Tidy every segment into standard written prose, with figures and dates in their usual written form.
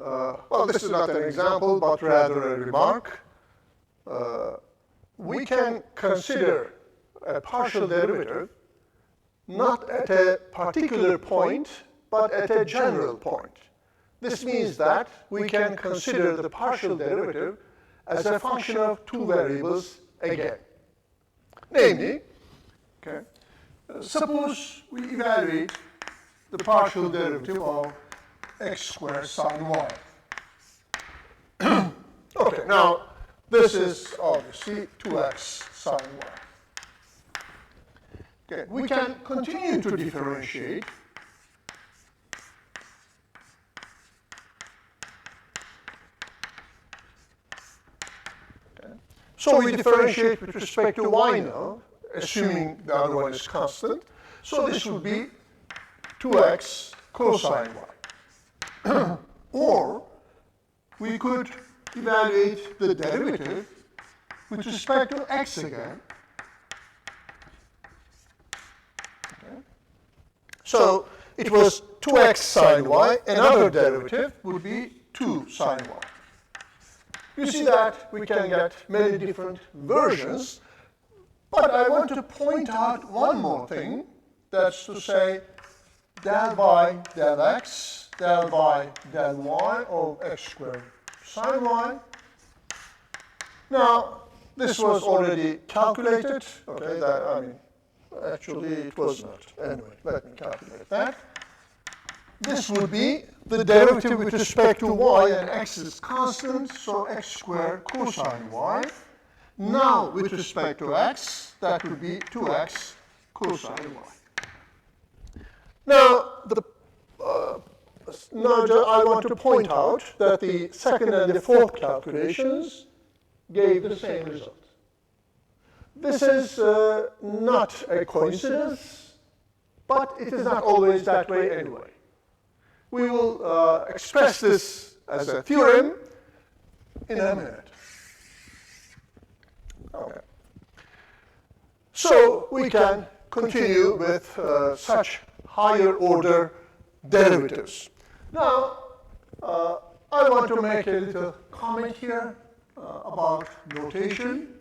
well, this is not an example, but rather a remark. We can consider a partial derivative not at a particular point, but at a general point. This means that we can consider the partial derivative as a function of two variables again. Namely, okay, suppose we evaluate the partial derivative of x squared sine y. Okay, now this is obviously 2x sine y. Okay, we can continue to differentiate So we differentiate with respect to y now, assuming the other one is constant. So this would be 2x cosine y. Or we could evaluate the derivative with respect to x again. Okay. So it was 2x sine y. Another derivative would be 2 sine y. You see that we can get many different versions, but I want to point out one more thing. That's to say del by del x, del by del y of x squared sine y. Now, this was already calculated. Okay, that, I mean, actually it was not. Anyway, let me calculate that. This would be the derivative with respect to y, and x is constant, so x squared cosine y. Now, with respect to x, that would be 2x cosine y. Now, I want to point out that the second and the fourth calculations gave the same result. This is not a coincidence, but it is not always that way anyway. We will express this as a theorem in a minute. Okay. So we can continue with such higher order derivatives. Now, I want to make a little comment here about notation.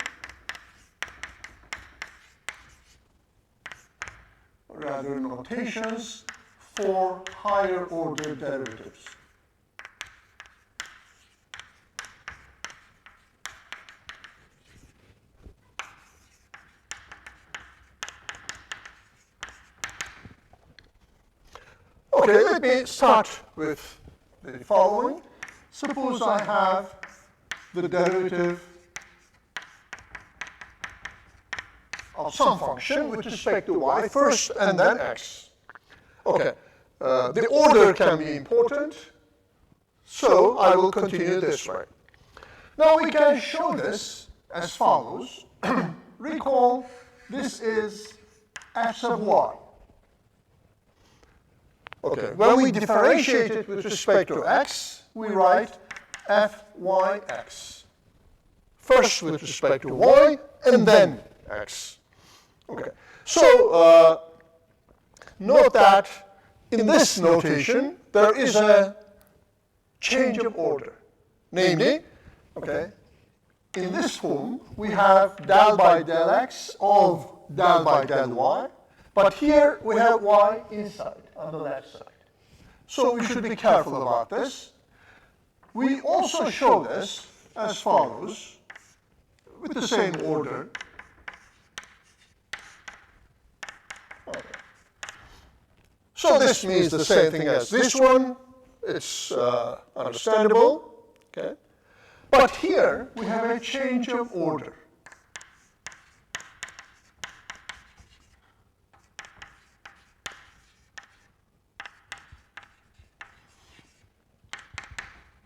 Rather, notations for higher order derivatives. Okay, let me start with the following. Suppose I have the derivative of some function with respect to y first and then x. Okay. The order can be important, so I will continue this way. Now we can show this as follows. Recall, this is f sub y. Okay, when we differentiate it with respect to x, we write fyx. First with respect to y, and then x. Okay, so note that in this notation, there is a change of order. Namely, okay, in this form, we have del by del x of del by del y, but here we have y inside, on the left side. So we should be careful about this. We also show this as follows, with the same order. Okay. So this means the same thing as this one. It's understandable. Okay. But here we have a change of order.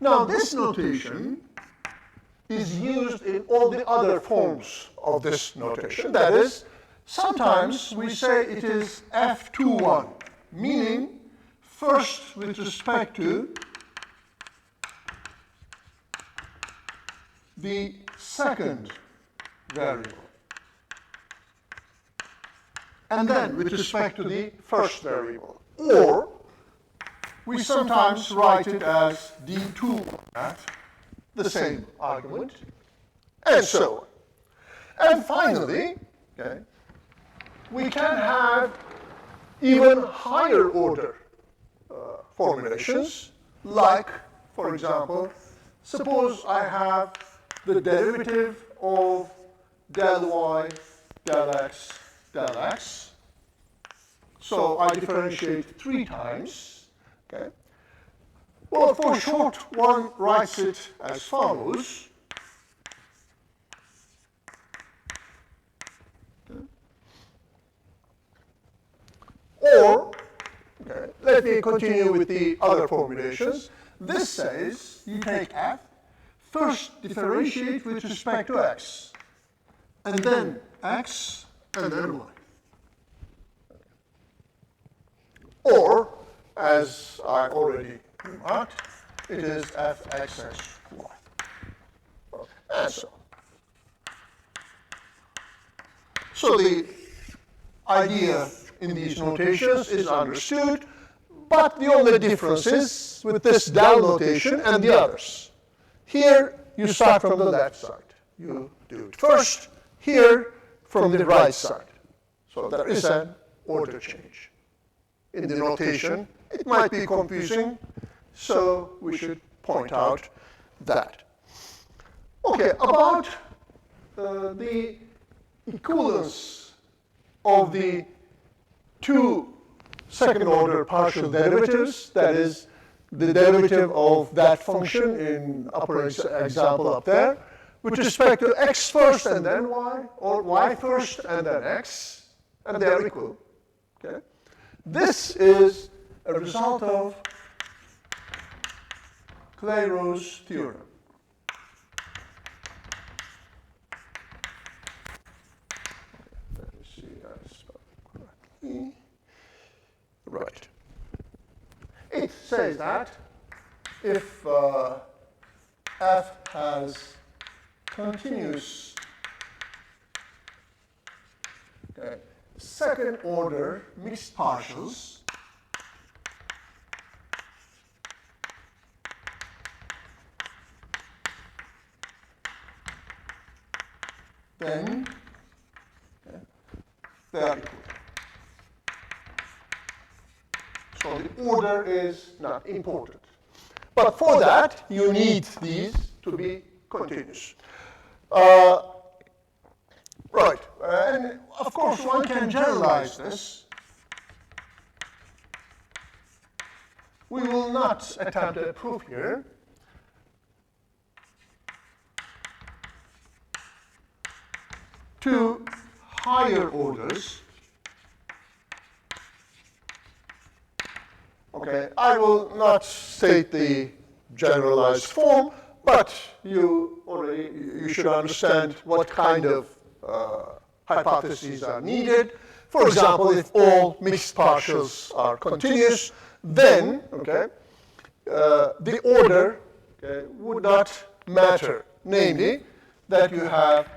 Now this notation is used in all the other forms of this notation. That is, sometimes we say it is f21, meaning first with respect to the second variable, and then with respect to the first variable. Or we sometimes write it as D2 at the same argument, and so on. And finally, okay, we can have even higher order formulations, like, for example, suppose I have the derivative of del y, del x, del x. So I differentiate 3 times. Okay. Well, for short, one writes it as follows. Okay. Or, okay, let me continue with the other formulations. This says you take f, first differentiate with respect to x, and then x, and then y. Or, as I already remarked, it is fxxy. And so on. So the idea in these notations is understood, but the only difference is with this del notation and the others. Here, you start from the left side. You do it first. Here, from the right side. So there is an order change. In the notation, it might be confusing, so we should point out that. Okay, about the equivalence of the 2 second-order partial derivatives, that is, the derivative of that function in upper example up there, with respect to x first and then y, or y first and then x, and they are equal. Okay? This is a result of Clairaut's theorem. Let me see if I spell it correctly. Right. It says that if f has continuous second order mixed partials, then they are equal. So the order is not important. But for that, you need these to be continuous. Right, and of course one can generalize this. We will not attempt a proof here. To higher orders. Okay, I will not state the generalized form, but you should understand what kind of hypotheses are needed. For example, if all mixed partials are continuous, then the order would not matter. Namely, that you have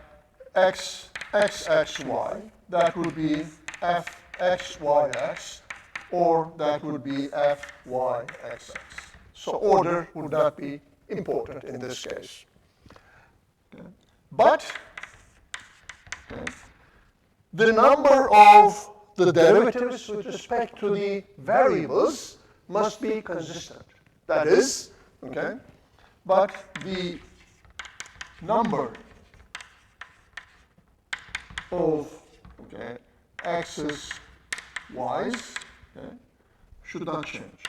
xxy, that would be fxyx, or that would be fyxx. So order would not be important in this case. But the number of the derivatives with respect to the variables must be consistent. That is, but the number of x's, y's should not change.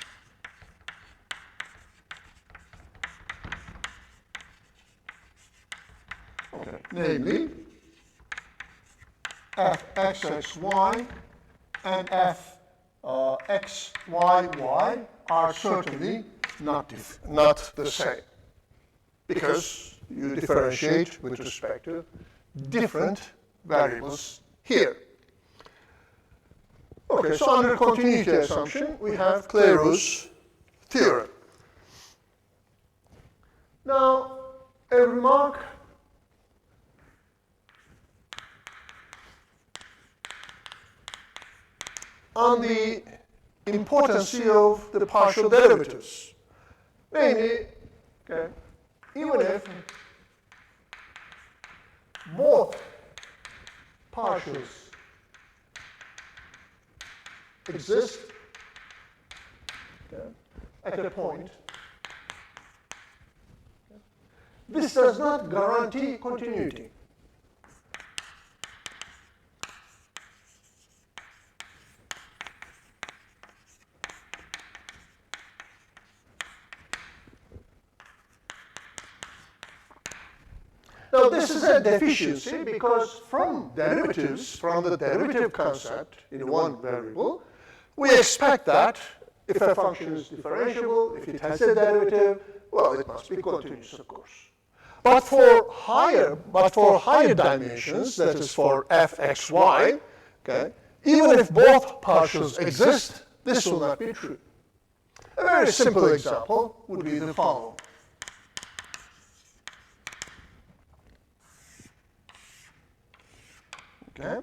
Namely, fxxy and fxyy are certainly not the same, because you differentiate with respect to different variables here. Okay, so under continuity assumption, we have Clairaut's theorem. Now, a remark on the importance of the partial derivatives. Namely, okay, even if both partials exist at a point, this does not guarantee continuity. Now, this is a deficiency because from derivatives, from the derivative concept in one variable, we expect that if a function is differentiable, if it has a derivative, well, it must be continuous, of course. But for higher dimensions, that is for fxy, okay, even if both partials exist, this will not be true. A very simple example would be the following. Okay.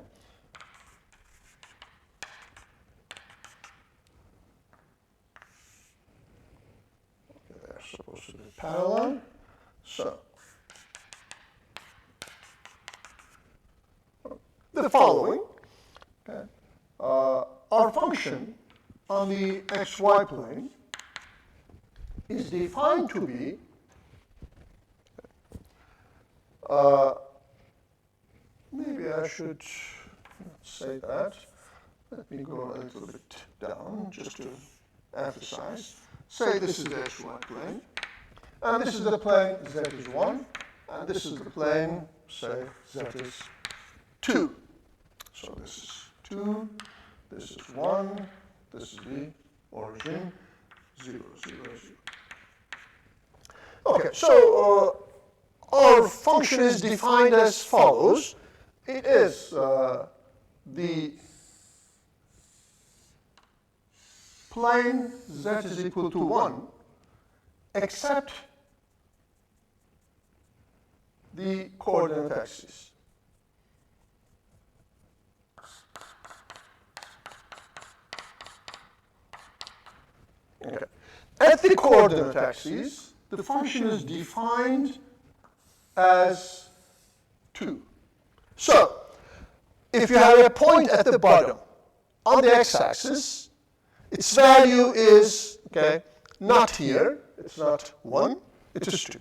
They're supposed to be parallel. So, the following, okay, our function on the xy plane is defined to be maybe I should say that. Let me go a little bit down just to emphasize. Say this is the xy plane, and this is the plane z is 1, and this is the plane, say, z is 2. So this is 2, this is 1, this is the origin, 0, 0, 0. Okay, so our function is defined as follows. It is the plane z is equal to 1, except the coordinate axis. Okay. At the coordinate axis, the function is defined as 2. So, if you have a point at the bottom on the x-axis, its value is, okay, not here, it's not 1, it is 2.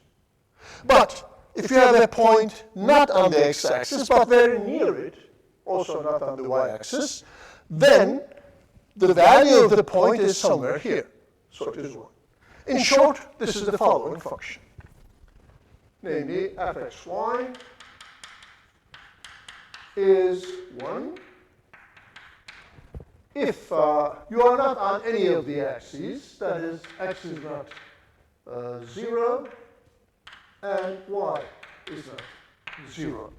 But if you have a point not on the x-axis, but very near it, also not on the y-axis, then the value of the point is somewhere here. So it is 1. In short, this is the following function. Namely, fxy is 1 if you are not on any of the axes, that is, x is not 0 and y is not 0.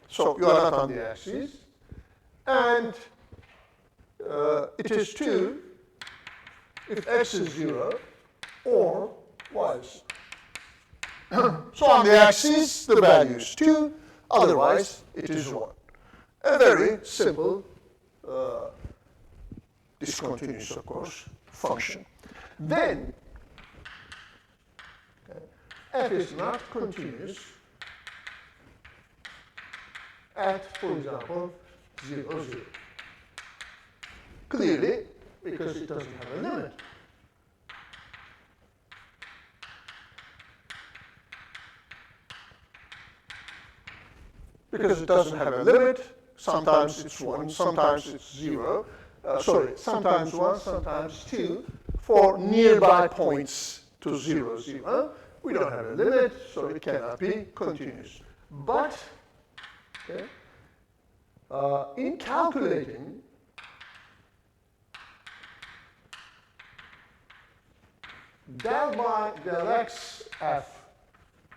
So you are not on the axes, and it is 2 if x is 0 or y is 0. So on the axis, the value is 2, otherwise it is 1. A very simple, discontinuous, of course, function. Then, okay, f is not continuous at, for example, 0, 0. Clearly, because it doesn't have a limit. Because it doesn't have a limit, sometimes it's 1, sometimes it's 0. Sometimes 1, sometimes 2, for nearby points to 0, 0. We don't have a limit, so it cannot be continuous. But, okay, in calculating del by del x f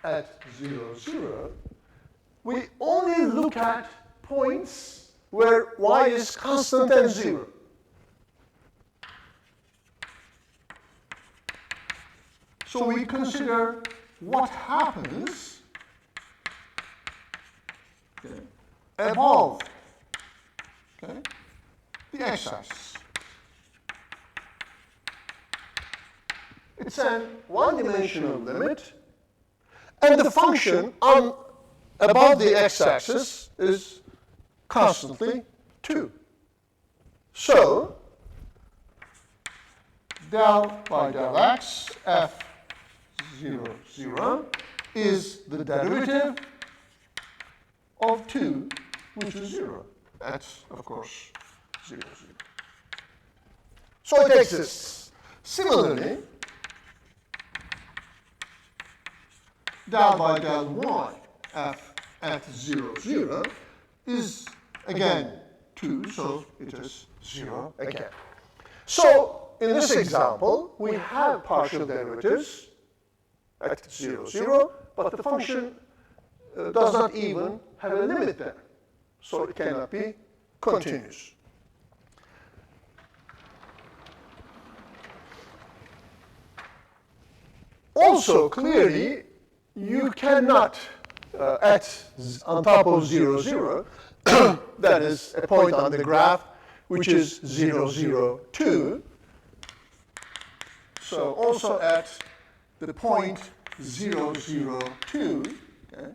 at 0, 0, we only look at points where y is constant and 0. So we consider what happens, okay, above, okay, the x-axis. it's a one-dimensional limit, and the function on above the x-axis is constantly 2. So, del by del x f 0, 0 is the derivative of 2, which is 0. That's, of course, 0, 0. So it exists. Similarly, del by del y f at 0, 0 is again 2, so it is 0 again. So in this example, we have partial derivatives at 0, 0, but the function does not even have a limit there. So it cannot be continuous. Also, clearly, you cannot, on top of 0, 0, that is a point on the graph, which is 0, 0, 2. So also at the point 0, 0, 2, okay,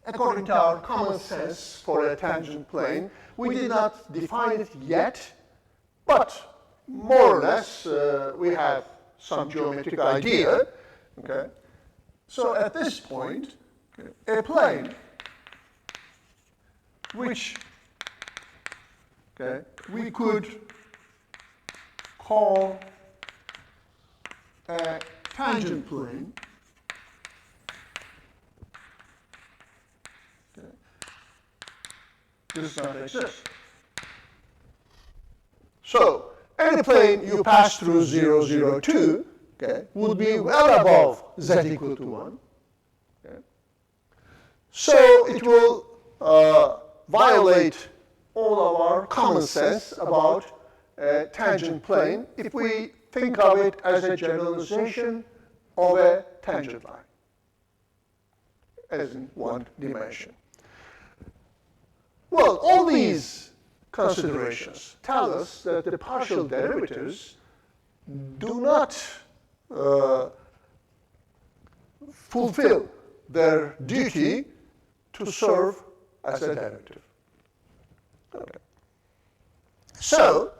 according to our common sense for a tangent plane, we did not define it yet, but more or less we have some geometric idea. Okay? So at this point, okay, a plane which we could call a tangent plane, okay, does not exist. So any plane you pass through 0, 0, 2, okay, would be well above z equal to 1. Okay. So it will violate all of our common sense about a tangent plane if we think of it as a generalization of a tangent line, as in one dimension. Well, all these considerations tell us that the partial derivatives do not fulfill their duty to serve as a derivative. Okay. So,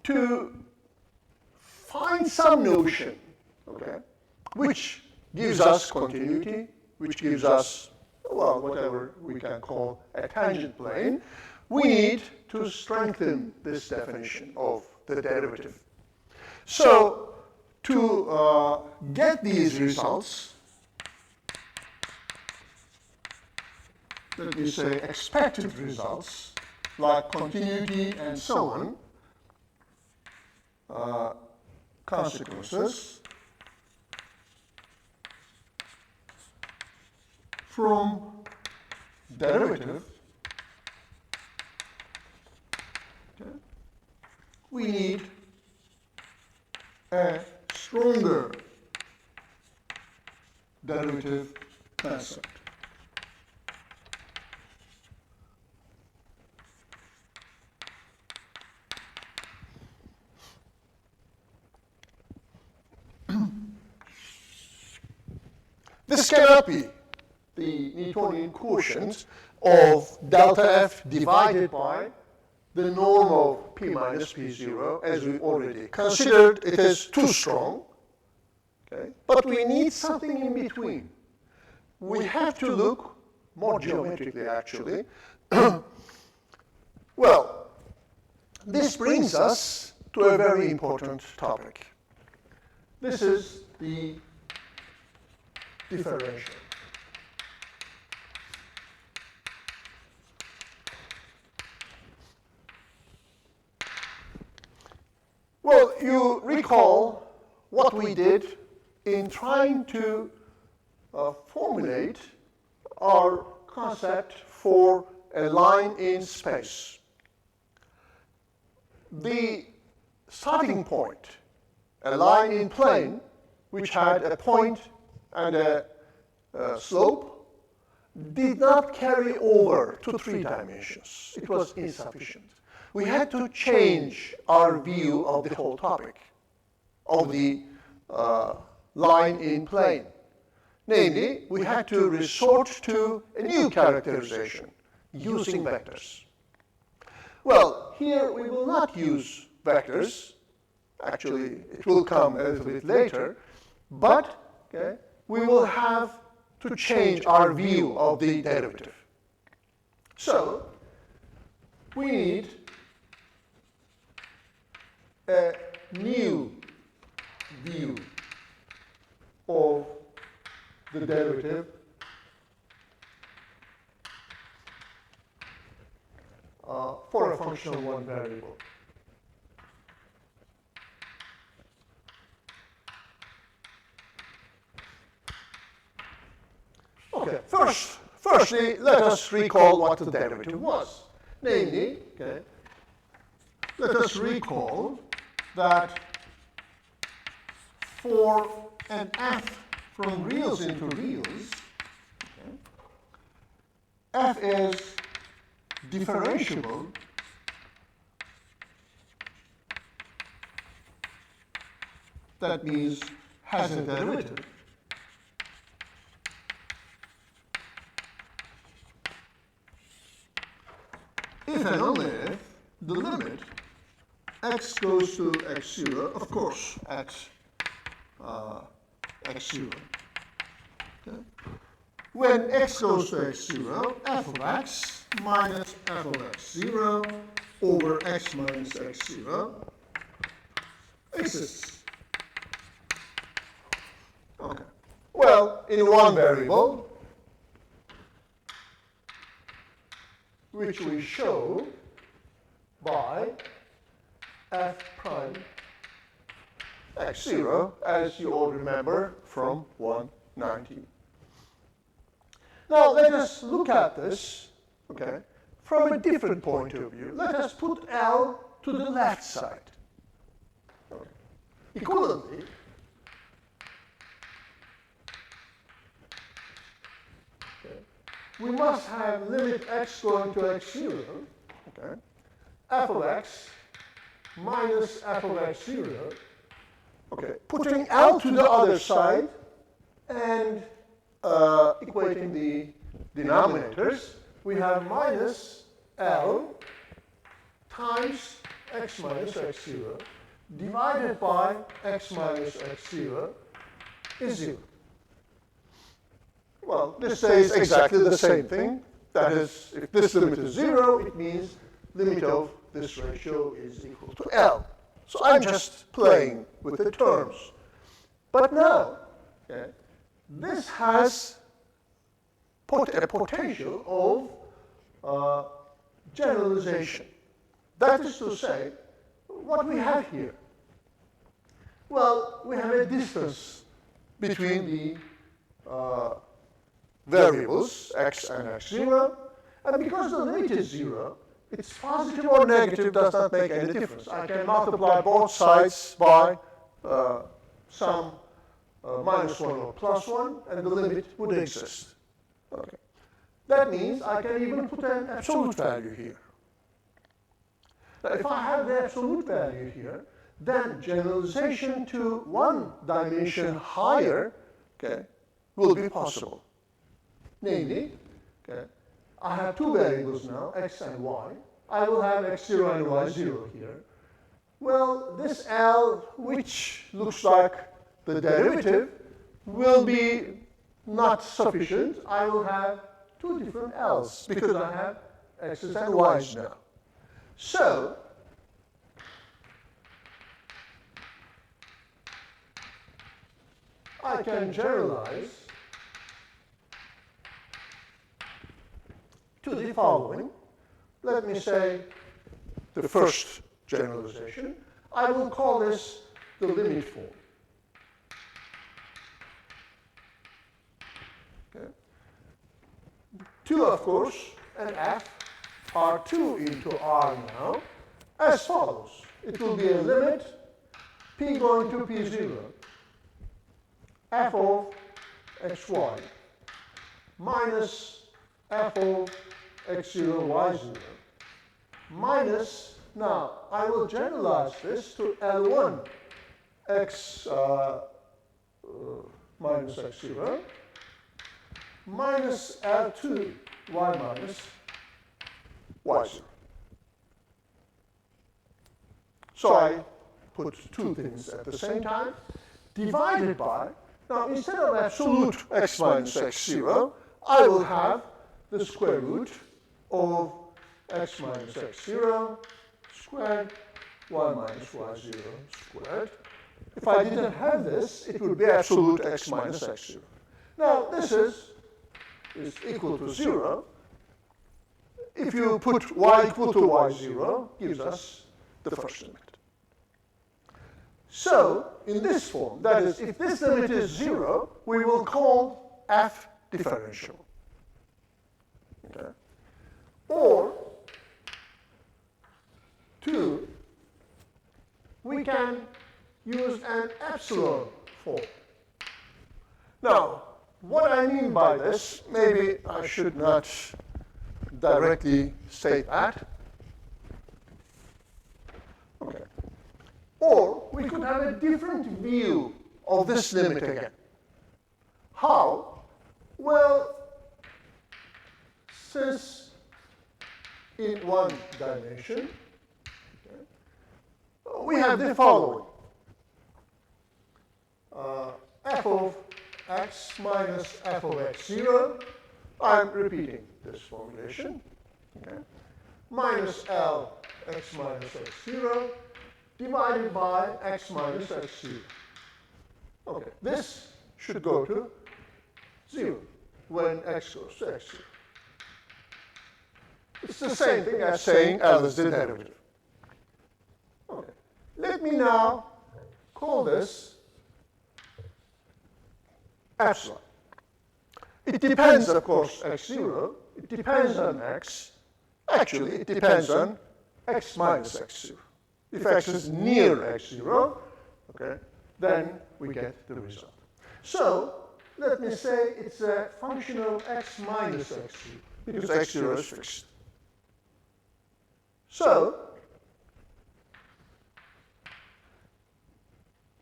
to find some notion, okay, which gives us continuity, which gives us, well, whatever we can call a tangent plane, we need to strengthen this definition of the derivative. So, to get these results, let me say expected results, like continuity and so on, consequences from derivative, okay, we need a stronger derivative concept. This cannot be the Newtonian quotient of delta f divided by the norm of p minus p0, as we already considered. It is too strong, okay? But we need something in between. We have to look more geometrically, actually. Well, this brings us to a very important topic. This is the differential. Well, you recall what we did in trying to formulate our concept for a line in space. The starting point, a line in plane, which had a point and a slope, did not carry over to 3 dimensions. It was insufficient. we had to change our view of the whole topic, of the line in plane. Namely, we had to resort to a new characterization using vectors. Well, here we will not use vectors. Actually, it will come a little bit later. But we will have to change our view of the derivative. So, we need a new view of the derivative for a function of one variable. Okay, firstly, let us recall what the derivative was. Namely, let us recall that for an f from reals into reals, f is differentiable that means has a derivative if and only if the limit x goes to x0, of course, x0. Okay. When x goes to x0, f of x minus f of x0 over x minus x0 exists. Okay. Well, in one variable, which we show by f prime x0, as you all remember from 119. Now let us look at this, from a different point of view. Let us put L to the left side. Equivalently, we must have limit x going to x0, f of x minus f of x0, putting L to the other side and equating the denominators, we have minus L times x minus x0 divided by x minus x0 is 0. Well, this says exactly the same thing. That is, if this limit is 0, it means limit of this ratio is equal to L. So I'm just playing with the terms. But now, this has a potential of generalization. That is to say, what we have here. Well, we have a distance between the variables, x and x0, and because the limit is 0, it's positive or negative does not make any difference. I can multiply both sides by some minus 1 or plus 1, and the limit would exist. That means I can even put an absolute value here. Now, if I have the absolute value here, then generalization to one dimension higher will be possible. Namely, I have two variables now, x and y. I will have x0 and y0 here. Well, this L, which looks like the derivative, will be not sufficient. I will have two different L's because I have x's and y's now. So, I can generalize to the following. Let me say the first generalization. I will call this the limit form. Two, of course, and f are 2 into r now, as follows. It will be a limit p going to p0, f of xy minus f of x0, y0, minus Now, I will generalize this to L1 x minus x0 minus L2 y minus y0. So I put two things at the same time, divided by, now instead of absolute x minus x0, I will have the square root of x minus x0 squared, y minus y0 squared. If I didn't have this, it would be absolute x minus x0. Now, this is equal to 0. If you put y equal to y0, gives us the first limit. So, in this form, that is, if this limit is 0, we will call f differentiable. Okay? Or, 2, we can use an epsilon form. Now, what I mean by this, maybe I should not directly state that. Okay. Or we could have a different view of this limit again. How? Well, since in one dimension, okay, we have the following. F of x minus f of x0, I'm repeating this formulation, okay, minus L x minus x0 divided by x minus x0. Okay, this should go to 0 when x goes to x0. It's the same thing as saying L is the derivative. Okay, let me now call this epsilon. It depends, of course, x0. It depends on x. Actually, it depends on x minus x0. If x is near x0, okay, then we get the result. So, let me say it's a function of x minus x0, because x0 is fixed. So,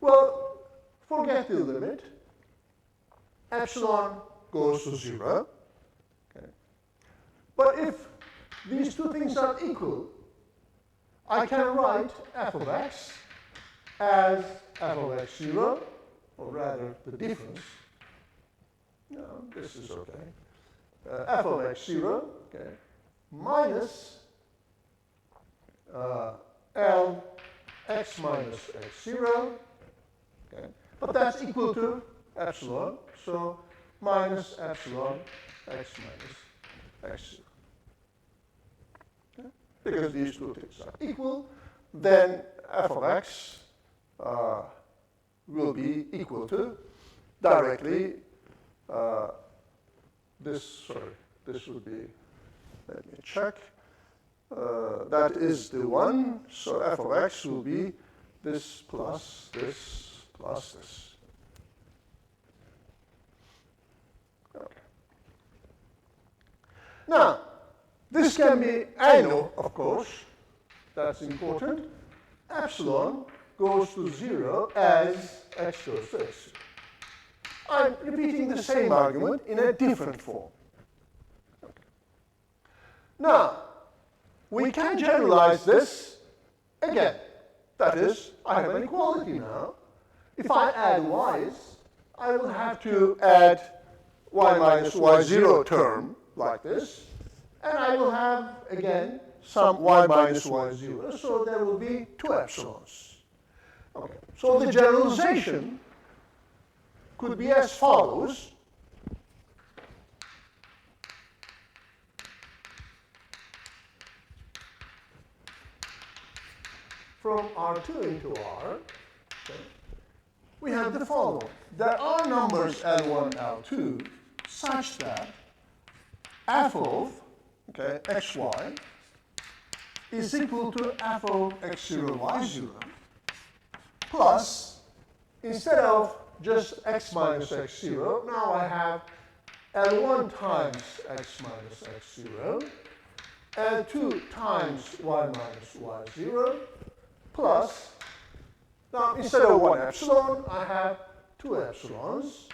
well, forget the limit. Epsilon goes to 0. Okay. But if these two things are equal, I can write f of x as f of x0, or rather the difference. No, this is okay. F of x0, okay, minus L x minus x0, okay, but that's equal to epsilon, so minus epsilon x minus x0. Okay? Because these two things are equal, then f of x will be equal to directly this would be, let me check, that is the 1, so f of x will be this plus this plus this. Okay. Now, this can be annual, of course, that's important. Epsilon goes to 0 as x goes to x. I'm repeating the same argument in a different form. Okay. Now, we can generalize this again. That is, I have an equality now. If I add y's, I will have to add y minus y0 term like this. And I will have, again, some y minus y0. So there will be 2 epsilons. Okay. So the generalization could be as follows. From R2 into R, okay, we have the following. There are numbers L1, L2, such that f of, okay, xy is equal to f of x0, y0, plus, instead of just x minus x0, now I have L1 times x minus x0 L2 times y minus y0 plus, now instead of 1 epsilon, I have 2 epsilons.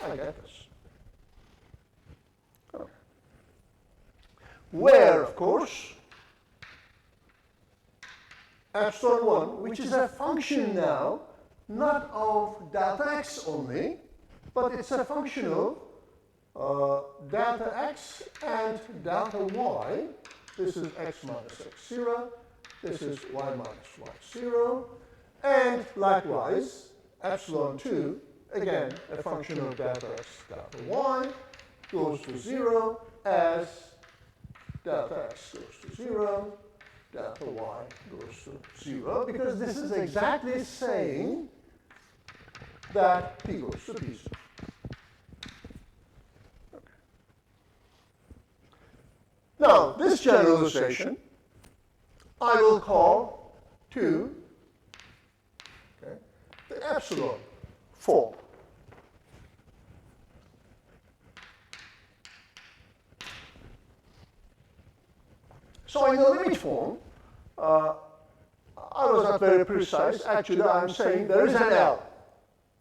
I get this. Okay. Where, of course, epsilon 1, which is a function now, not of delta x only, but it's a function of delta x and delta y. This is x minus x0. This is y minus y0. And likewise, epsilon 2, again, a function of delta x, delta y, goes to 0 as delta x goes to 0, delta y goes to 0, because this is exactly saying that p goes to p0. Okay. Now, this generalization I will call to the epsilon form. So in the limit form, I was not very precise. Actually, I'm saying there is an L.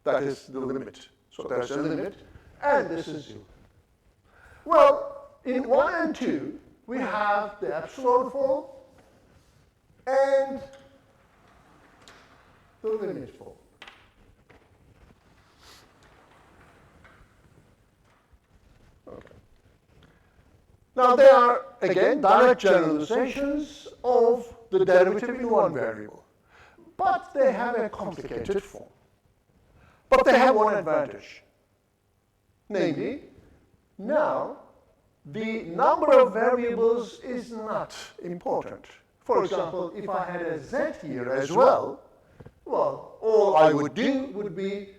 That is the limit. So there's a limit, and this is 0. Well, in 1 and 2, we have the epsilon form and the limit form. Okay. Now, there are, again, direct generalizations of the derivative in one variable, but they have a complicated form. But they have one advantage. Namely, now the number of variables is not important. For example, if I had a z here as well, all I would do would be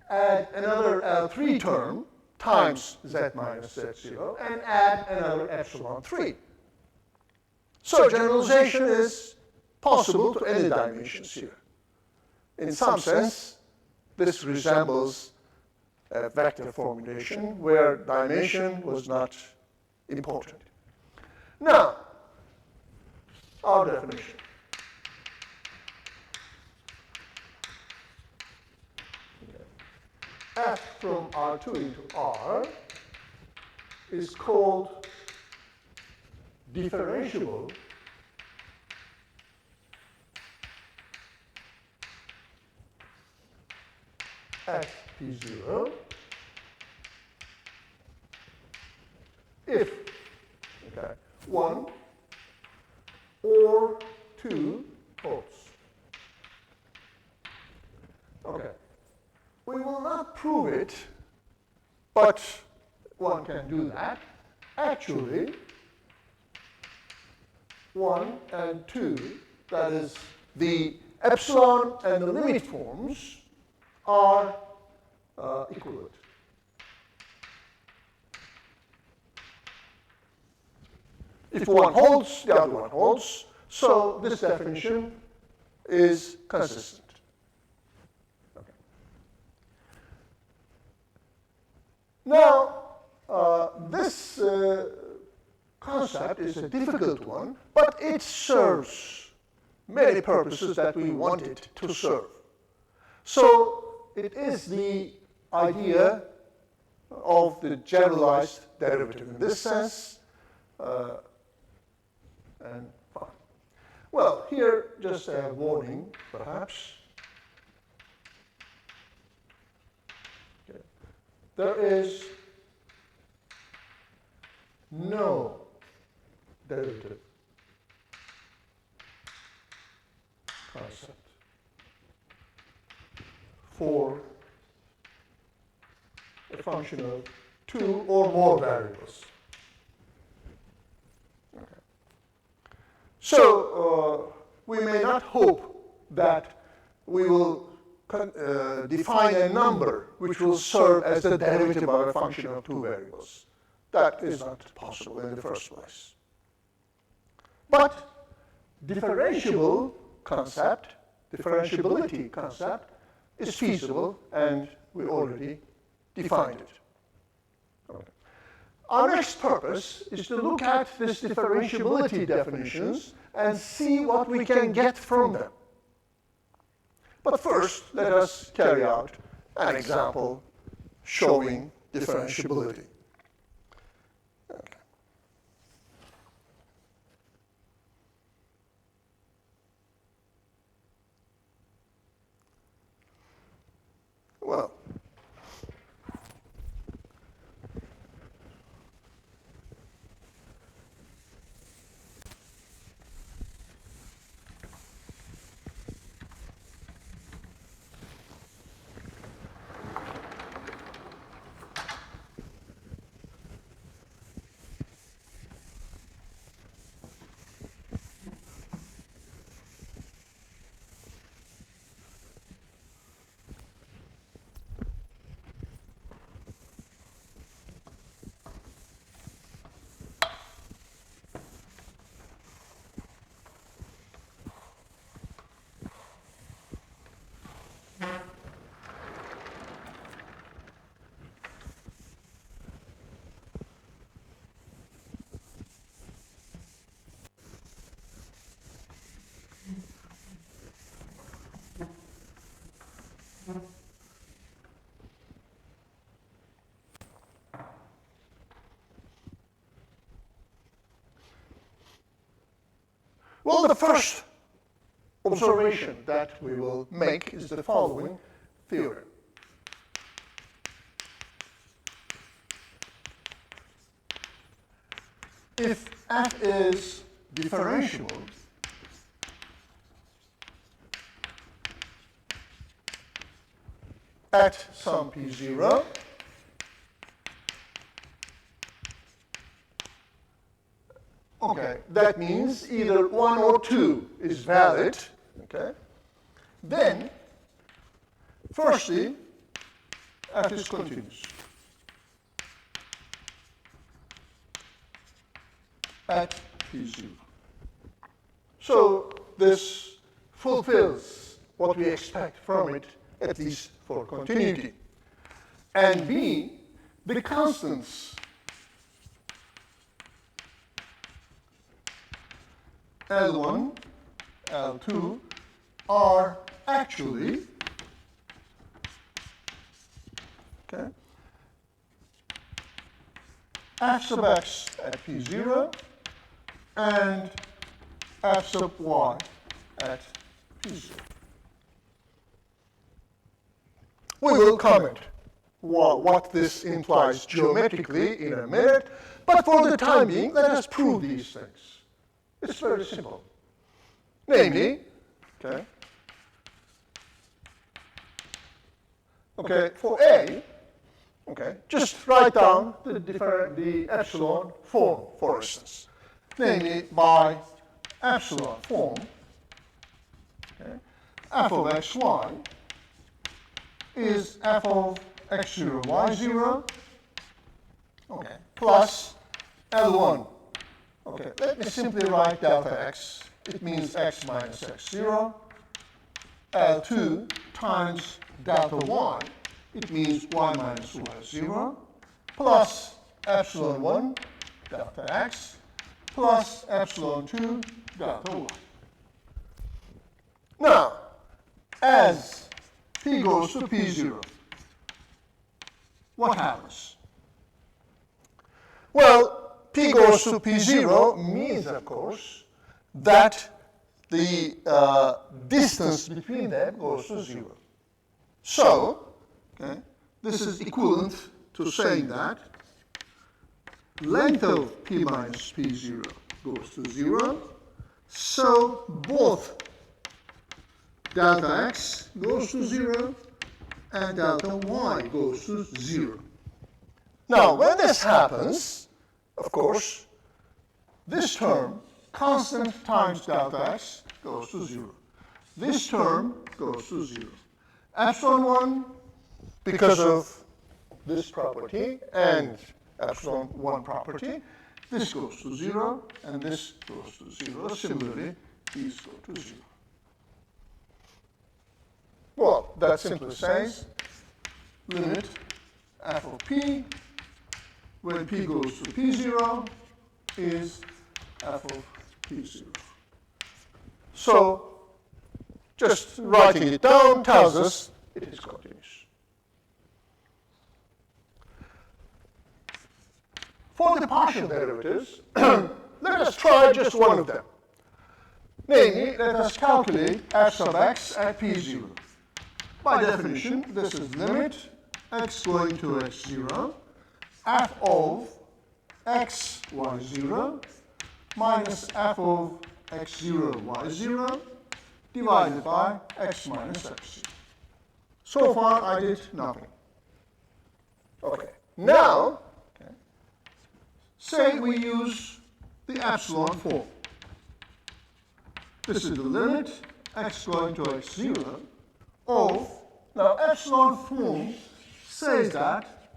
add another L3 term times z minus z0 and add another epsilon 3. So generalization is possible to any dimensions here. In some sense, this resembles a vector formulation where dimension was not important. Now, our definition. F from R2 into R is called differentiable at P0 if 1 or 2 holds. Okay. We will not prove it, but one can do that. Actually, 1 and 2, that is the epsilon and the limit forms, are equivalent. If one holds, the other one holds. So this definition is consistent. Okay. Now, this concept is a difficult one, but it serves many purposes that we want it to serve. So it is the idea of the generalized derivative in this sense. And fine. Well, here just a warning, perhaps. Okay. There is no derivative concept for a function of 2 or more variables. Okay. So we may not hope that we will define a number which will serve as the derivative of a function of 2 variables. That is not possible in the first place. But differentiability concept is feasible, and we already defined it. Okay. Our next purpose is to look at these differentiability definitions and see what we can get from them. But first, let us carry out an example showing differentiability. Okay. Well, well, the first observation that we will make is the following theorem. If f is differentiable at some p0, okay, that means either 1 or 2 is valid, okay? Then, firstly, f is continuous at p0. So this fulfills what we expect from it, at least for continuity. And B, the constants L1, L2 are actually, okay, f sub x at p0 and f sub y at p0. We will comment what this implies geometrically in a minute, but for the time being, let us prove these things. It's very simple. Namely, okay, for A, okay, just write down the epsilon form, for instance. Namely, by epsilon form, okay, f of xy is f of x0, y0, okay, plus L1. Okay, let me simply write delta x. It means x minus x0. L2 times delta y. It means y minus y0. Plus epsilon 1 delta x plus epsilon 2 delta y. Now, as p goes to p0, what happens? Well, p goes to p0 means, of course, that the distance between them goes to 0. So, okay, this is equivalent to saying that length of p minus p0 goes to 0, so both delta x goes to 0 and delta y goes to 0. Now, when this happens, of course, this term, constant times delta x, goes to 0. This term goes to 0. Epsilon 1, because of this property, and epsilon 1 property, this goes to 0, and this goes to 0. Similarly, these go to 0. Well, that simply says limit f of p when p goes to p0 is f of p0. So just writing it down tells us it is continuous. For the partial derivatives, let us try just one of them. Namely, let us calculate f sub x at p0. By definition, this is limit x going to x0, f of x y0 minus f of x0 y0 divided by x minus x0. So far, I did nothing. Okay. Now, say we use the epsilon form. This is the limit x going to x0 of, now epsilon form says that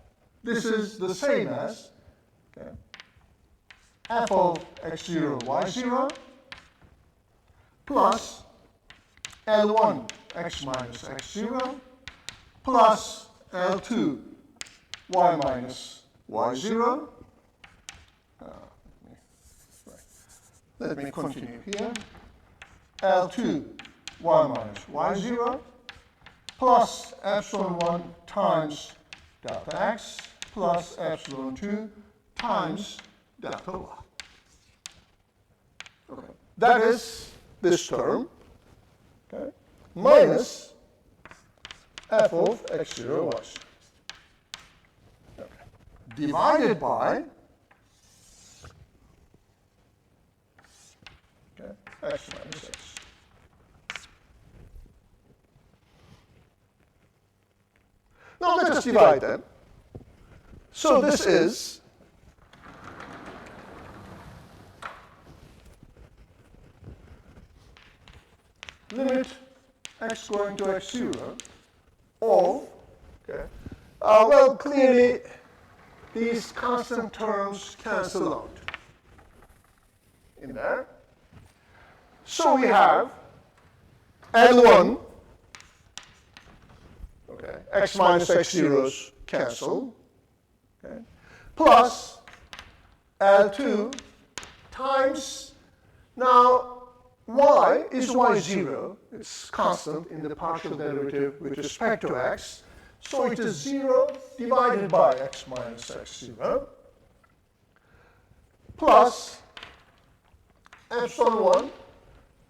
this is the same as f of x0 y0 plus L1 x minus x0 plus L2 y minus y0. Let me continue here. L2 y minus y0 plus epsilon 1 times delta x plus epsilon 2 times delta y. Okay. That is this term, okay, minus f of x0 y0. Okay. Divided by x minus x. Now let us divide them. So this is limit x going to x0 of, okay, well, clearly these constant terms cancel out in there. So we have L1, okay, x minus x0's cancel, okay, plus L2 times, now y is y0, it's constant in the partial derivative with respect to x, so it is 0 divided by x minus x0, plus epsilon 1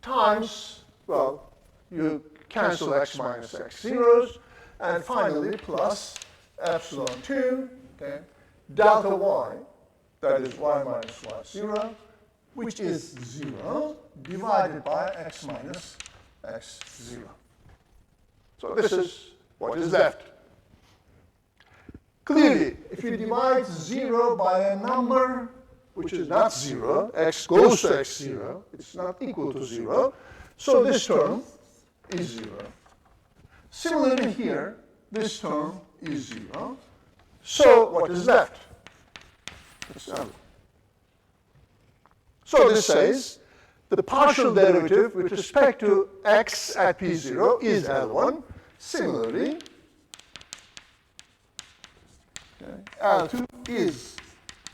times, well, you cancel x minus x0's, and finally plus epsilon 2, okay, delta y, that is y minus y0, which is 0 divided by x minus x0. So this is what is left. Clearly, if you divide 0 by a number which is not 0, x goes to x0, it's not equal to 0, so this term is 0. Similarly here, this term is 0. So what is left? It's L. So this says the partial derivative with respect to x at p0 is L1. Similarly, okay, L2 is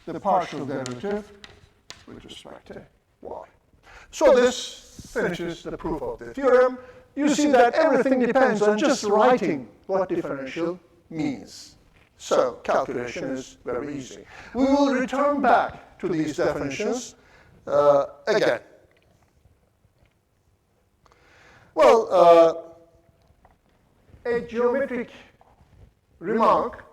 the partial derivative with respect to y. So this finishes the proof of the theorem. You see that everything depends on just writing what differential means. So calculation is very easy. We will return back to these definitions again. Well, a geometric remark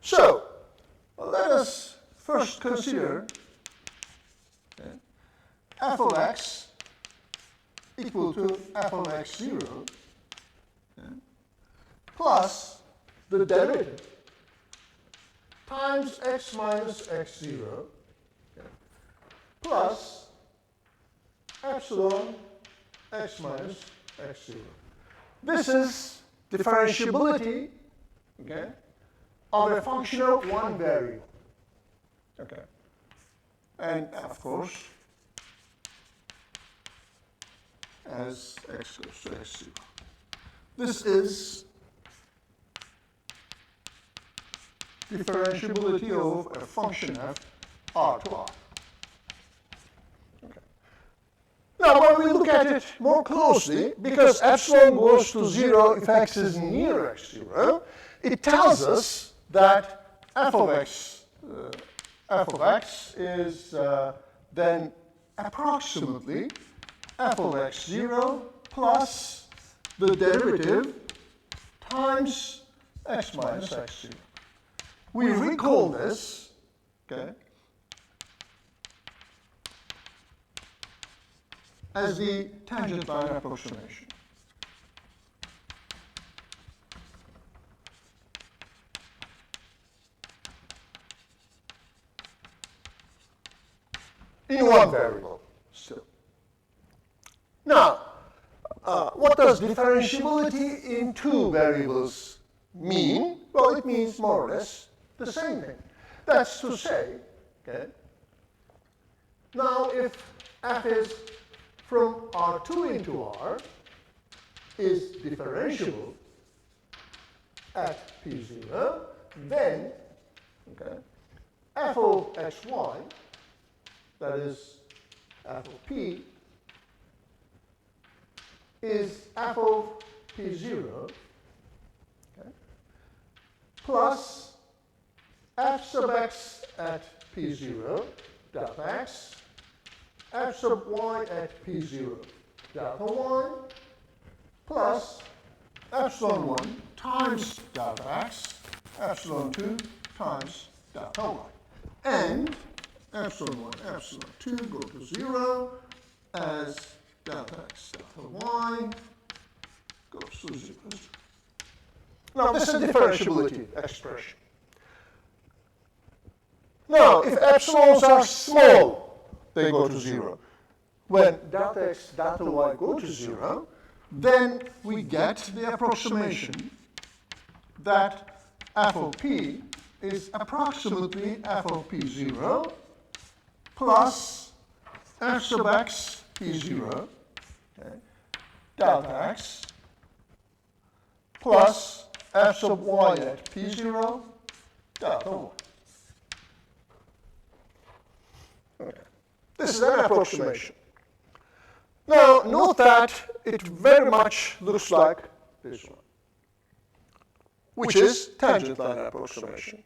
So, let us first consider f of x equal to f of x0 plus the derivative times x minus x0 plus epsilon x minus x0. This is differentiability, okay, of a function of one variable. Okay. And of course, as x goes to x0. This is differentiability of a function f r to r. Okay. Now, when we look at it more closely, because epsilon goes to 0 if x is near x0, it tells us that f of x is then approximately f of x0 plus the derivative times x minus x0. We recall this, okay, as the tangent line approximation. In one variable, still. Now, what does differentiability in two variables mean? Well, it means more or less the same thing. That's to say, okay, now if f is from R2 into R is differentiable at P0, then, okay, f of xy, that is f of P, is f of P0, okay, plus f sub x at P0 delta x, f sub y at P0 delta y, plus epsilon 1 times delta x, epsilon 2 times delta y. And epsilon 1, epsilon 2 go to 0 as delta x, delta y goes to 0. Now, this is a differentiability expression. Now, if epsilons are small, they go to 0. When delta x, delta y go to 0, then we get the approximation that f of p is approximately f of p0 plus f sub x p0, okay, delta x, plus f sub y at p0 delta y. Okay. This is an approximation. Now, note that it very much looks like this one, which is tangent line approximation.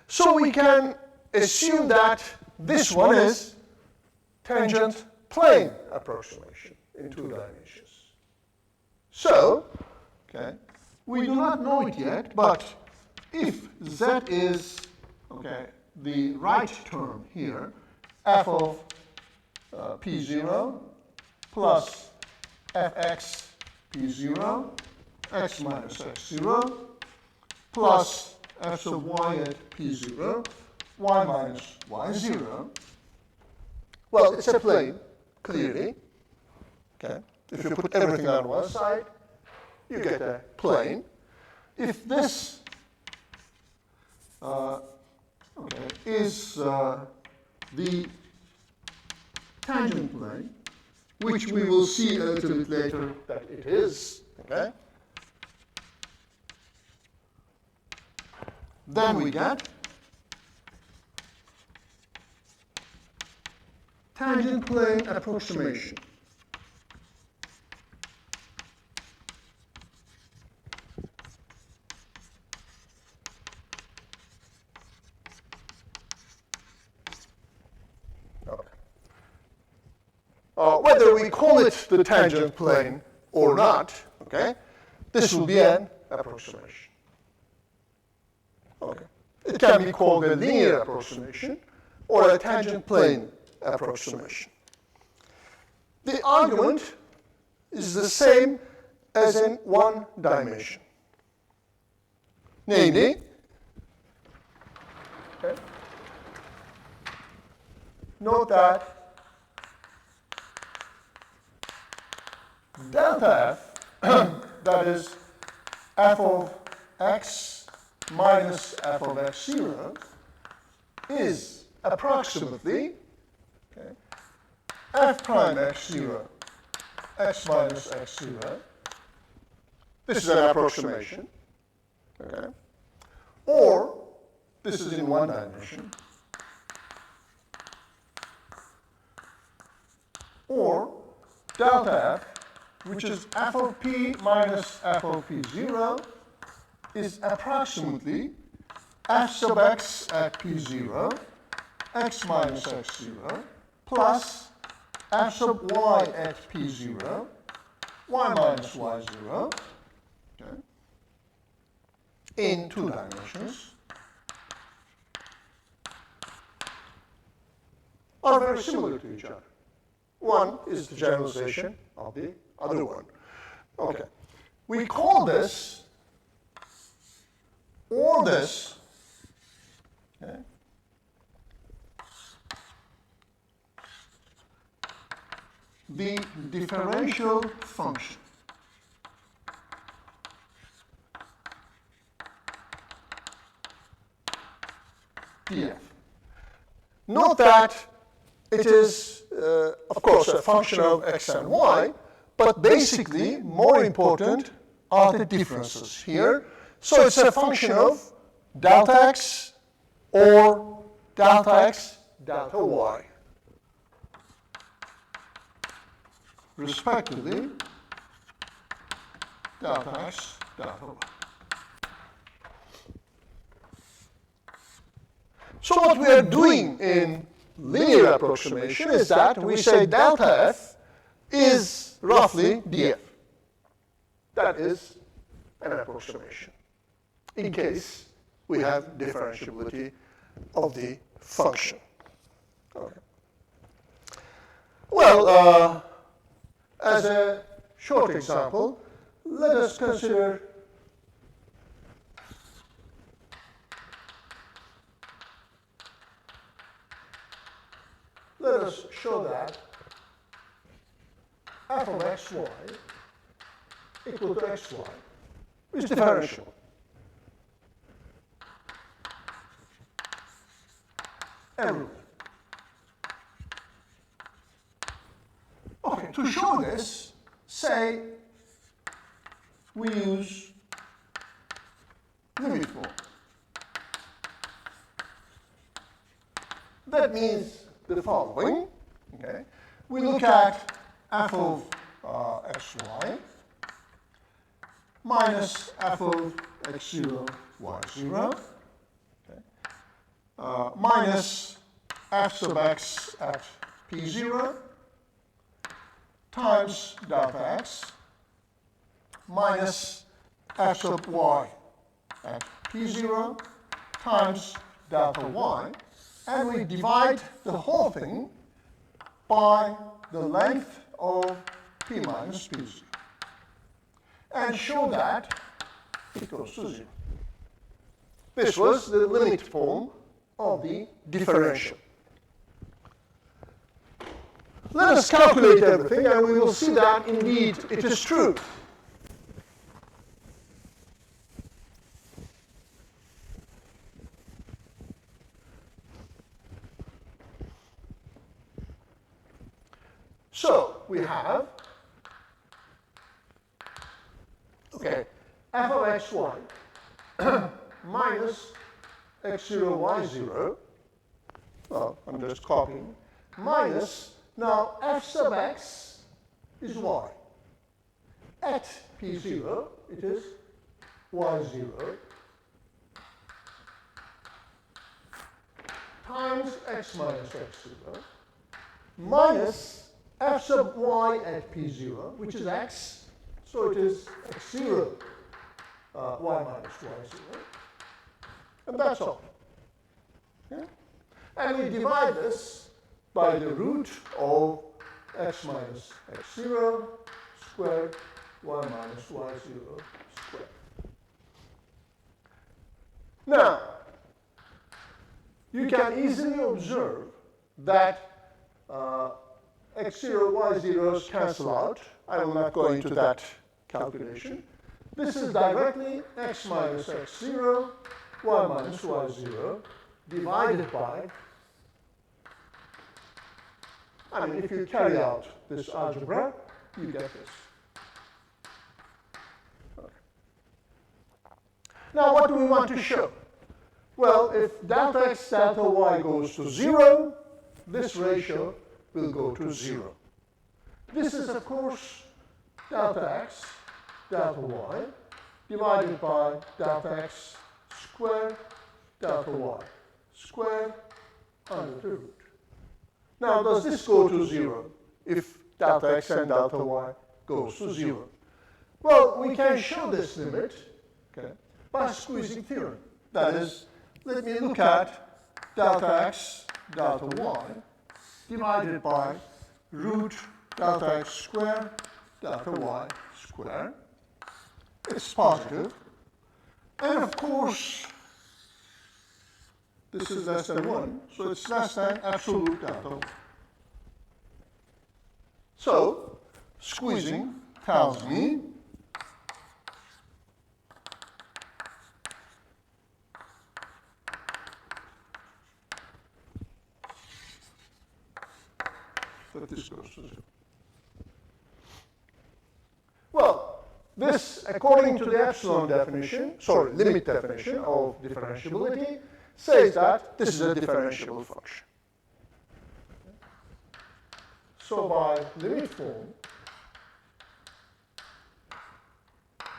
So we can assume that this one is tangent plane approximation in 2 dimensions. So, okay, we do not know it yet, but if z is, okay, the right term here, f of p0 plus fx p0, x minus x0, plus f sub y at p0, y minus y0. Well, it's a plane, clearly. Okay. If you put everything on one side, you get a plane. If this is the tangent plane, which we will see a little bit later that it is, okay? Then we get tangent plane approximation. Whether we call it the tangent plane or not, okay, this will be an approximation. Okay. It can be called a linear approximation or a tangent plane approximation. The argument is the same as in one dimension. Namely, okay, note that delta f, that is f of x minus f of x0 is approximately, okay, f prime x0, x minus x0. This is an approximation, okay? Or this is in one dimension. Or delta f, which is f of p minus f of p0, is approximately f sub x at p0, x minus x0, plus f sub y at p0, y minus y0, okay, in two dimensions, are very similar to each other. One is the generalization of the other one. Okay. We call this, or this, okay, the differential function. df. Note that it is, of course, a function of x and y, but basically, more important are the differences here. So it's a function of delta x or delta x, delta y, respectively, delta x, delta y. So what we are doing in linear approximation is that we say delta f is roughly df. That is an approximation, in case we have differentiability of the function. Okay. Well, as a short example, let us consider let us show that f of xy equal to xy is differential. Everywhere. Okay, to show this, say we use limit form. That means the following, okay? We look at f of xy minus f of x0, y0, okay? Minus f sub x at p0 times delta x minus f sub y at p0 times delta y, and we divide the whole thing by the length of p minus p0, and show that it goes to 0. This was the limit form of the differential. Let us calculate everything, and we will see that indeed it is true. So we have, okay, f of xy minus x0, y0, well, I'm just copying, minus, now f sub x is y. At p0, it is y0 times x minus x0 minus f sub y at p0, which is x, so it is x0 y minus y0, and that's all. Yeah? And we divide this by the root of x minus x0 squared y minus y0 squared. Now, you can easily observe that x0, y0s cancel out. I will not go into that calculation. this is directly x minus x0, y minus y0, divided by, I mean, if you carry out this algebra, you get this. Okay. Now, what do we want to show? Well, if delta x, delta y goes to 0, this ratio will go to 0. This is, of course, delta x, delta y, divided by delta x squared, delta y squared under the root. Now, does this go to 0 if delta x and delta y goes to 0? Well, we can show this limit, okay, by squeezing theorem. That is, let me look at delta x, delta y, divided by root delta x squared, delta y squared. It's positive. And of course, this is less than 1, so it's less than absolute delta y. So, squeezing tells me that this goes to 0. Well, this, according to the epsilon definition, sorry, limit definition of differentiability, says that this is a differentiable function. So by limit form,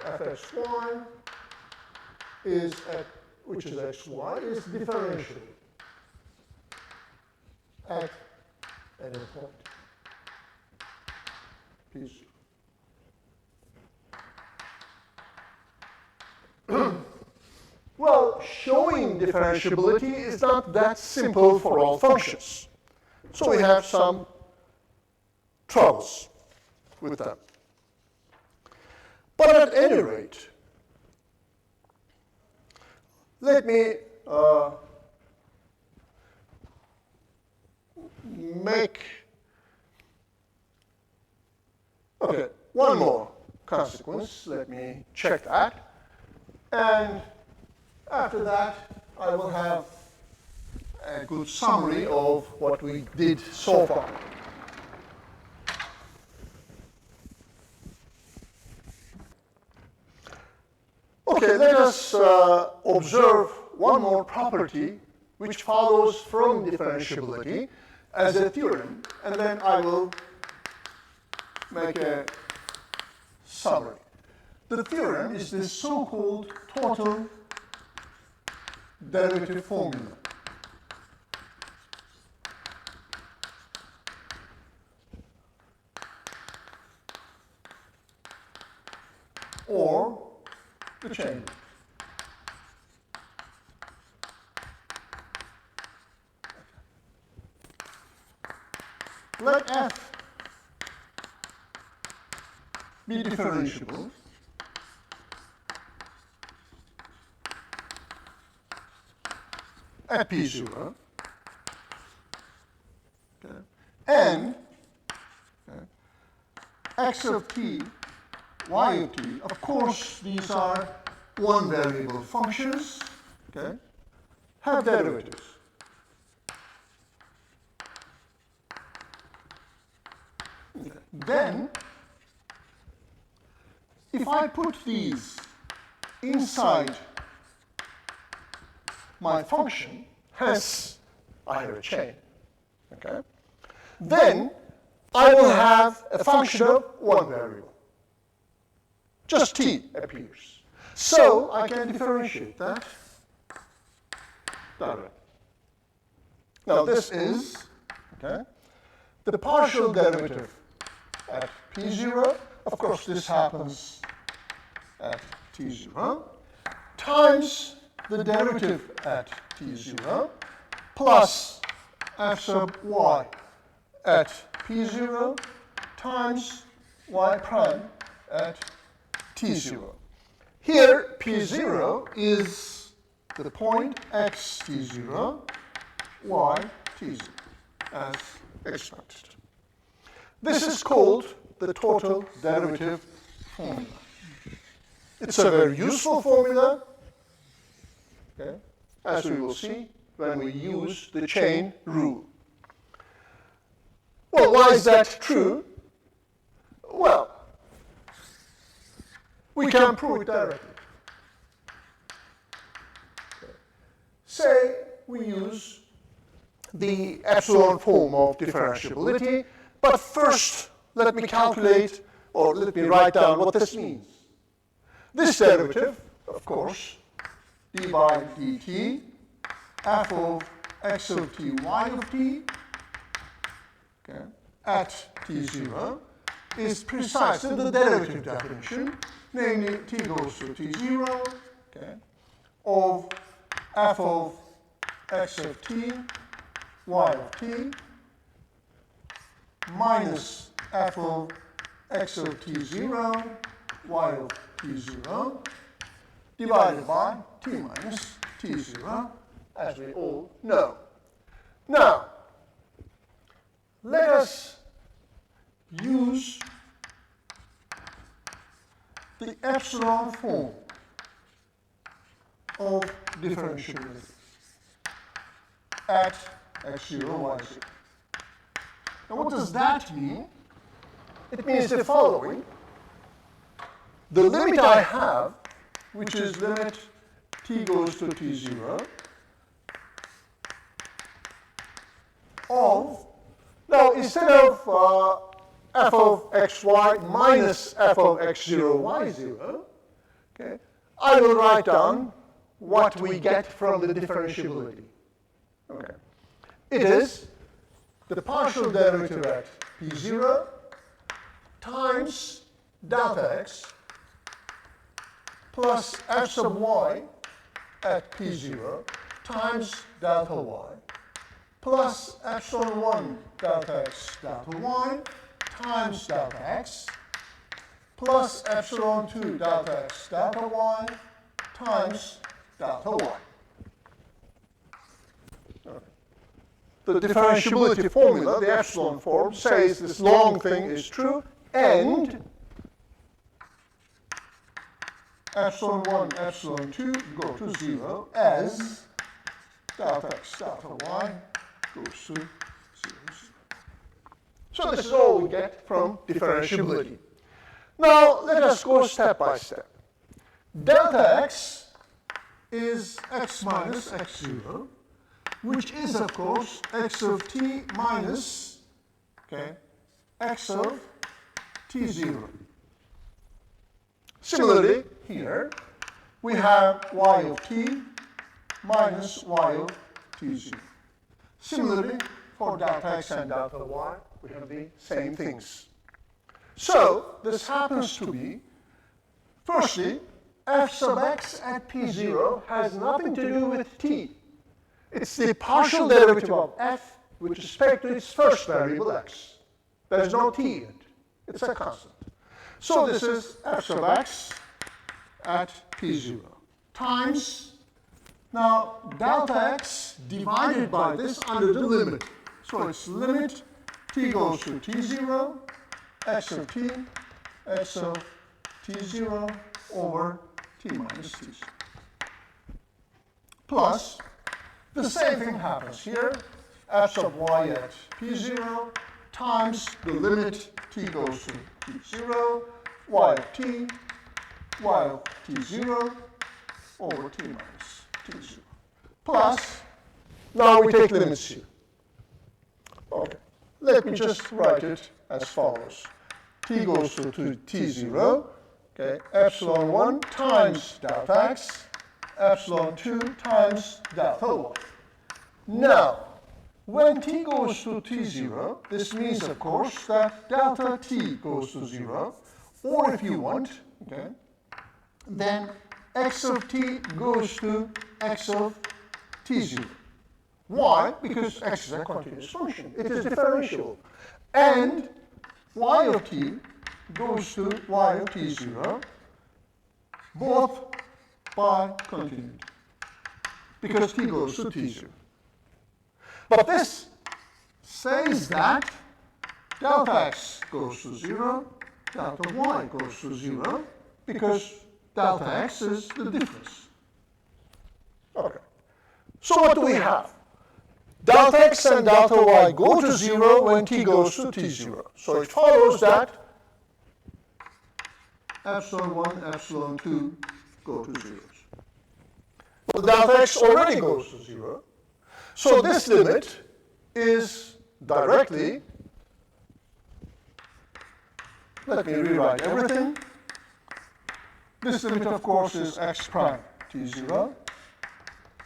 fxy is at, which is xy, is differentiable at any point p0. Well, showing differentiability is not that simple for all functions. So we have some troubles with them. But at any rate, let me make, okay, one more consequence. Let me check that. And after that, I will have a good summary of what we did so far. Okay, let us observe one more property which follows from differentiability as a theorem, and then I will make a summary. The theorem is the so-called total derivative formula. Or the chain. Let f be differentiable at p0, okay, and x of t, y of t, of course these are one variable functions, okay, have derivatives. Okay. Then, if I put these inside my function, hence I have a chain, okay, then I will have a function of one variable. Just t appears. So I can differentiate that directly. Now this is, okay, the partial derivative at p0. Of course, this happens at t0, times the derivative at t0 plus f sub y at p0 times y prime at t0. Here, p0 is the point x t0, y t0, as expected. This is called the total derivative formula. It's a very useful formula, okay, as we will see when we use the chain rule. Well, why is that true? Well, we can prove it directly. Okay. Say we use the epsilon form of differentiability, but first let me calculate, or let me write down what this means. This derivative, of course, d by dt, f of x of t, y of t, okay, at t0, is precisely the derivative definition, namely t goes to t0, okay, of f of x of t, y of t, minus f of x of t0, y of t0, divided by t minus t0, as we all know. Now, let us use the epsilon form of differentiability at x0, y0. Now, what does that mean? It means the following. The limit I have, which is limit t goes to t0, of, now instead of f of xy minus f of x0, y0, okay, I will write down what we get from the differentiability. Okay. It is the partial derivative at p0 times delta x plus f sub y at p0 times delta y plus epsilon 1 delta x delta y times delta x plus epsilon 2 delta x delta y times delta y. Okay. The differentiability formula, the epsilon form, says this long thing is true, and epsilon 1, epsilon 2 go to 0 as delta x delta y goes to 0, 0. So this is all we get from differentiability. Now let us go step by step. Delta x is x minus x0, which is of course x of t minus, okay, x of t0. Similarly, here we have y of t minus y of t0. Similarly, for delta x and delta y, we have the same things. So, this happens to be, firstly, f sub x at p0 has nothing to do with t. It's the partial derivative of f with respect to its first variable x. There's no t in it. It's a constant. So this is f sub x at p0 times, now delta x divided by this under the limit. So it's limit t goes to t0, x of t, x of t0 over t minus t0. Plus, the same thing happens here, f sub y at p0 times the limit t goes to t0, y of t, y of t0 over t minus t0. Plus, now we take limits here. Okay, let me just write it as follows. T goes to t0, okay, epsilon 1 times delta x, epsilon 2 times delta y. Now, when t goes to t0, this means, of course, that delta t goes to 0, or if you want, okay, then x of t goes to x of t0. Why? Because x is a continuous function. It is differentiable. And y of t goes to y of t0, both by continuity, because t goes to t0. But this says that delta x goes to 0, delta y goes to 0, because delta x is the difference. Okay. So what do we have? Delta x and delta y go to 0 when t goes to t0. So it follows that epsilon 1, epsilon 2 go to 0. Well, delta x already goes to 0. So this limit is directly, let me rewrite everything. This limit, of course, is x prime t0.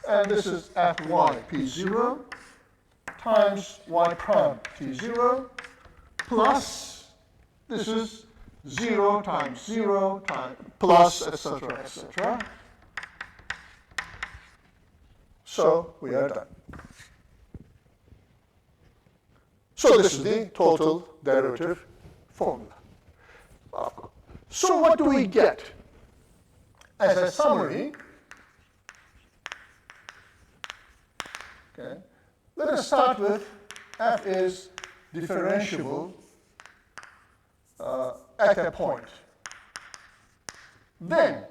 And this is fy p0 times y prime t0 plus, this is 0 times 0 times plus, etc., etc. So we are done. So this is the total derivative formula. So what do we get? As a summary, okay, let us start with f is differentiable at a point. Then,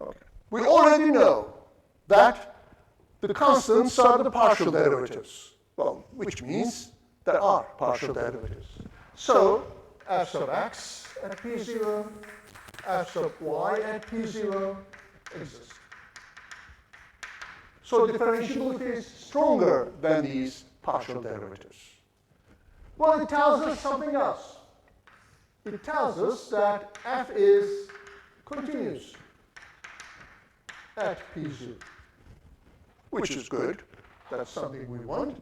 okay, we already know that the constants are the partial derivatives, well, which means there are partial derivatives. So f sub x at p0, f sub y at p0 exist. So differentiability is stronger than these partial derivatives. Well, it tells us something else. It tells us that f is continuous at p0, which is good. That's something we want.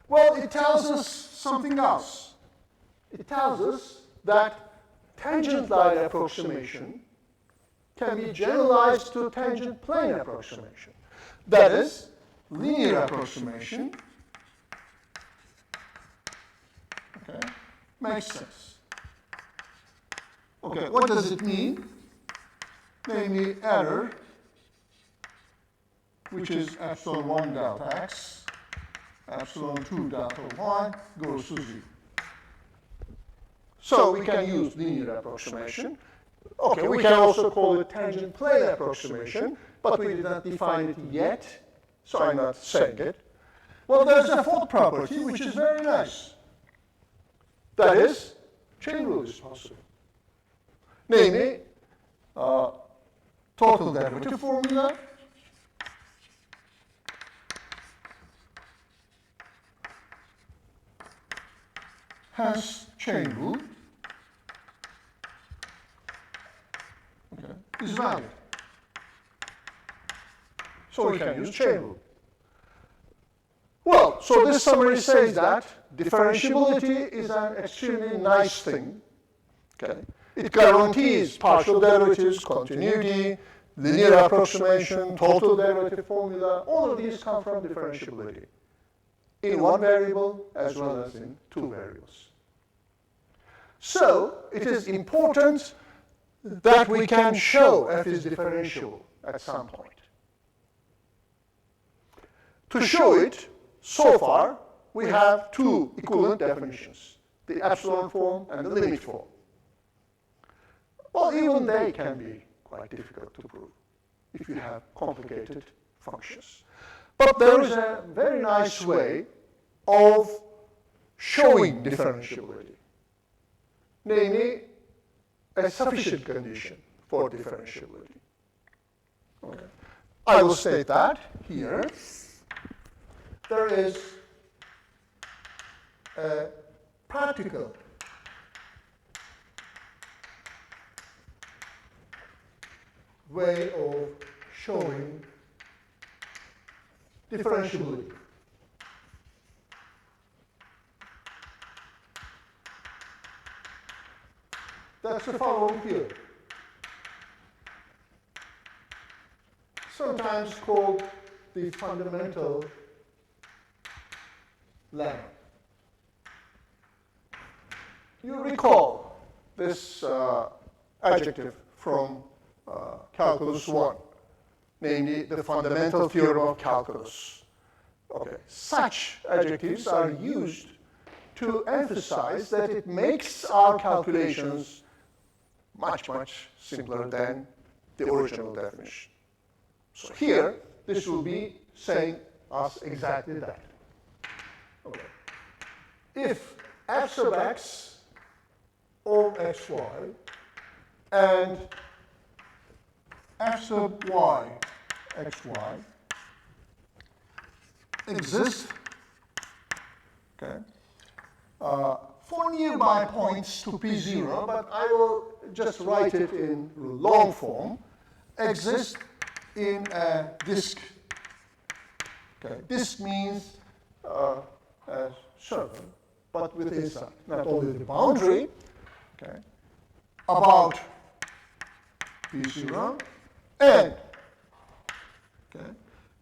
Well, it tells us something else. It tells us that tangent line approximation can be generalized to tangent plane approximation. That is, linear approximation, okay, makes sense. Okay, what does it mean? Namely, error, which is epsilon 1 delta x, epsilon 2 delta y, goes to 0. So we can use linear approximation. Okay, we can also call it tangent plane approximation, but we did not define it yet, so I'm not saying it. Well, there's a fourth property, which is very nice. That is, chain rule is possible. Namely, total derivative formula has chain rule, okay, is valid. So we can use chain rule. Well, so this summary says that differentiability is an extremely nice thing. Okay? It guarantees partial derivatives, continuity, linear approximation, total derivative formula. All of these come from differentiability in one variable as well as in two variables. So it is important that we can show f is differentiable at some point. To show it, so far, we have two equivalent definitions, the epsilon form and the limit form. Well, even they can be quite difficult to prove if you have complicated functions. But there is a very nice way of showing differentiability, namely a sufficient condition for differentiability. Okay. I will state that here. There is a practical way of showing differentiability. That's the following here. Sometimes called the fundamental lemma. You recall this adjective from Calculus 1, namely the fundamental theorem of calculus. Okay. Such adjectives are used to emphasize that it makes our calculations much, much simpler than the original definition. So here, this will be saying us exactly that. Okay. If f sub x of xy and f sub y xy exist, okay, for nearby points to P0, but I will just write it in long form, exist in a disk. Okay. Disk means a circle, but with inside, not only the boundary, okay, about P0, and okay,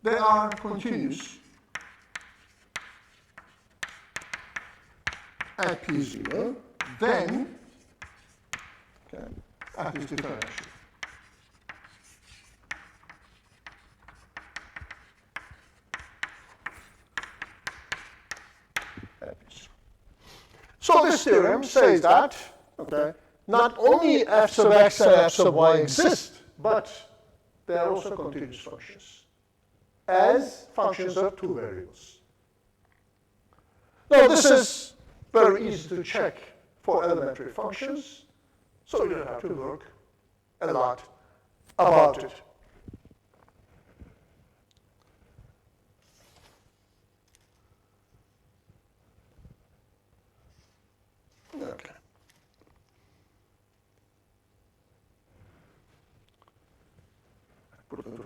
they are continuous at P0, then okay, at this declaration. So this theorem says that, okay, not only f sub x and f sub y exist, but they are also continuous functions as functions of two variables. Now this is very easy to check for elementary functions, so you don't have to work a lot about it. Okay. Put it into